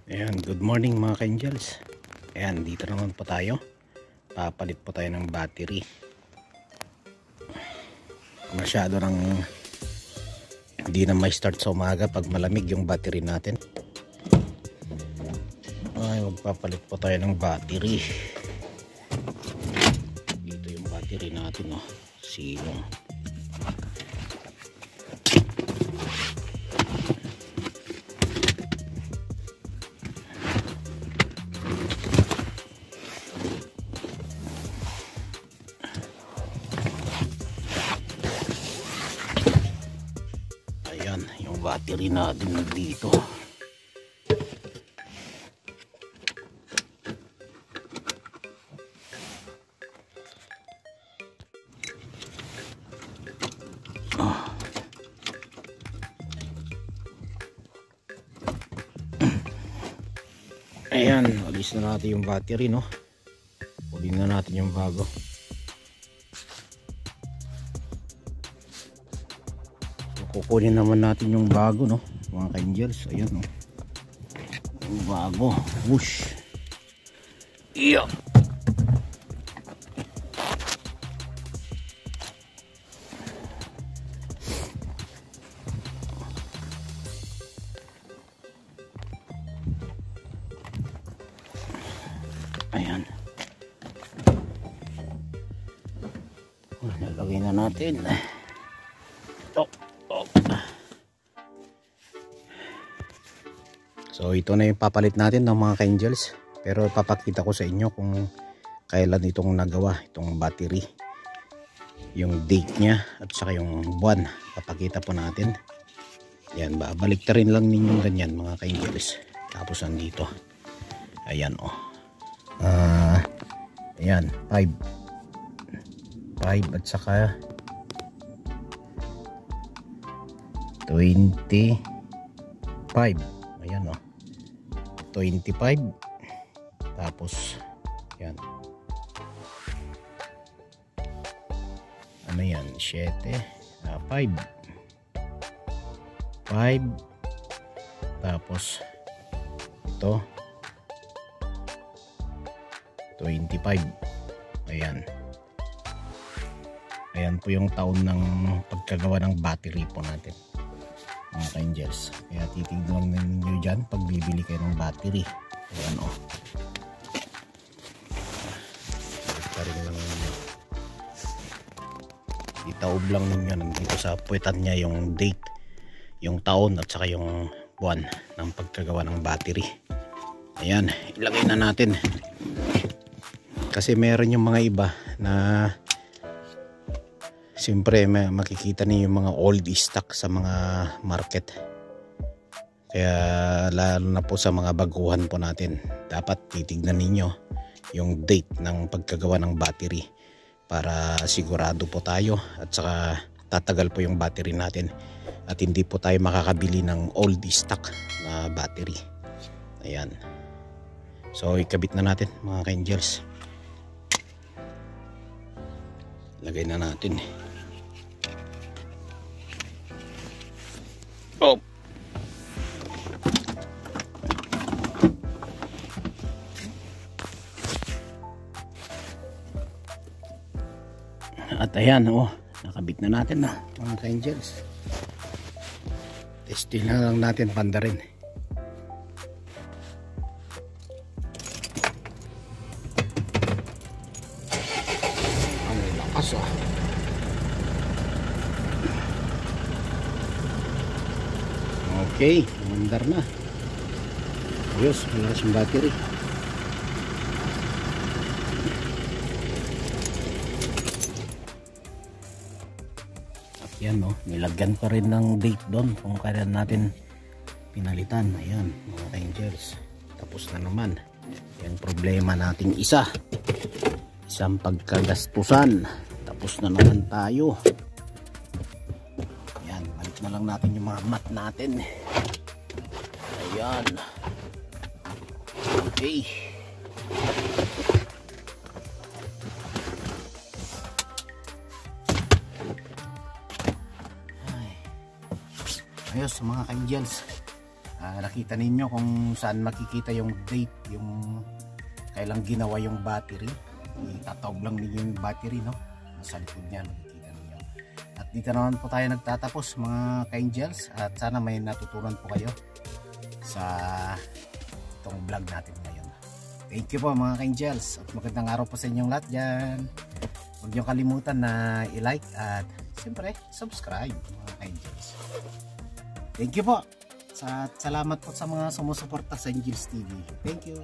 Ayan, good morning mga ka-angels. Ayan, dito naman po tayo. Papalit po tayo ng battery. Masyado nang hindi na may start sa umaga pag malamig yung battery natin. Ay, magpapalit po tayo ng battery. Dito yung battery natin, oh. Silong. Ayan, yung battery natin dito. Ayan, alis na natin yung battery, no? Kunin na natin yung bago. So, kukunin naman natin yung bago, no? Mga ka-angels, ayan, no? Yung bago, whoosh. Iya! Ayan. Nalagay na natin. So ito na yung papalit natin ng mga ka-angels. Pero papakita ko sa inyo kung kailan itong nagawa, itong battery. Yung date niya at saka yung buwan. Papakita po natin. Ayan, babalik ta rin lang ninyong ganyan mga ka-angels. Tapos nandito. Ayan, oh. Ayan, 5 at saka 25. Ayan, oh. 25. Tapos yan, ano yan, 7, 5 tapos ito 25. Ayan. Ayan po yung taon ng pagkagawa ng battery po natin mga ka-angels. Kaya titignan ninyo dyan pag bibili kayo ng battery. Ayan, o. Itaob lang ninyo nandito sa puwetan niya yung date, yung taon at saka yung buwan ng pagkagawa ng battery. Ayan, ilagay na natin. Kasi meron yung mga iba na siyempre makikita niyo yung mga old stock sa mga market. Kaya lalo na po sa mga baguhan po natin, dapat titignan ninyo yung date ng pagkagawa ng battery para sigurado po tayo at saka tatagal po yung battery natin at hindi po tayo makakabili ng old stock na battery. Ayan. So ikabit na natin mga ka-angels. Lagay na natin. Oh. At ayan, oh, nakabit na natin na mga ka-angels. Testing na lang natin banda rin. Ang lakas, ah. Okay, mandar na. Ayos, malakas yung battery. At yan, no, nilagyan pa rin ng date doon kung kailan natin pinalitan. Ayan, mga ka-angels. Tapos na naman. Yan problema nating isang pagkagastusan. Tapos na naman tayo. Ayan, balik na lang natin yung mga mat natin. Ayan. Okay. Ayos mga ka-angels. nakita ninyo kung saan makikita yung date, yung kailang ginawa yung battery. Itatawag lang ninyo yung battery, no? Nasa likod niya makikita ninyo. At dito naman po tayo nagtatapos mga ka-angels, at sana may natutunan po kayo sa itong vlog natin ngayon. Thank you po mga ka-angels, at magandang araw po sa inyong lahat dyan. Huwag niyo kalimutan na i-like at siyempre subscribe mga ka-angels. Thank you po. Salamat po sa mga sumusuporta sa Angels TV. Thank you.